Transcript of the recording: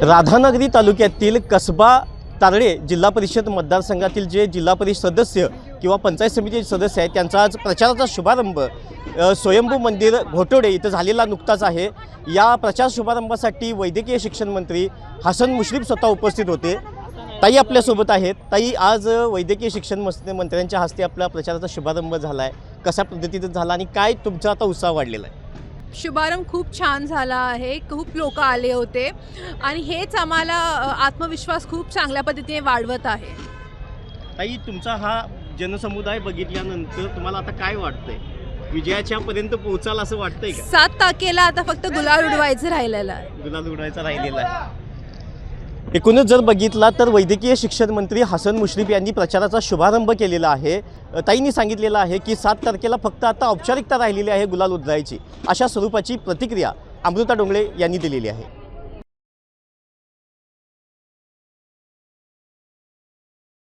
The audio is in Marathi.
राधानगरी तालुक्यातील कसबा तारळे जिल्हा परिषद मतदारसंघातील जे जिल्हा परिषद सदस्य किंवा पंचायत समितीचे सदस्य आहेत त्यांचा आज प्रचाराचा शुभारंभ स्वयंभू मंदिर घोटोडे इथं झालेला नुकताच आहे। या प्रचार शुभारंभासाठी वैद्यकीय शिक्षण मंत्री हसन मुश्रीफ स्वतः उपस्थित होते। ताई आपल्यासोबत आहेत। ताई, आज वैद्यकीय शिक्षण मंत्र्यांच्या हस्ते आपला प्रचाराचा शुभारंभ झाला आहे, कशा पद्धतीने झाला आणि काय तुमचा आता उत्साह वाढलेला आहे? शुभारंभ खूप छान झाला आहे, खूप लोक आले होते आणि हेच आम्हाला आत्मविश्वास खूप चांगल्या पद्धतीने वाढवत आहे। ताई, तुमचा हा जनसमुदाय बघितल्यानंतर तुम्हाला आता काय वाटतंय? विजयाच्या पर्यंत पोहोचाल असं वाटतंय का? 7 तारखेला आता फक्त गुलाल उडवायचं राहिलेलं आहे। गुलाल उडवायचा राहिलेला आहे। एकूणच जर बघितला तर वैद्यकीय शिक्षण मंत्री हसन मुश्रीफ यांनी प्रचाराचा शुभारंभ केलेला आहे। ताईंनी सांगितलेलं आहे की 7 तारखेला फक्त आता औपचारिकता राहिलेली आहे गुलाल उधळायची, अशा स्वरूपाची प्रतिक्रिया अमृता डोंगळे यांनी दिलेली आहे।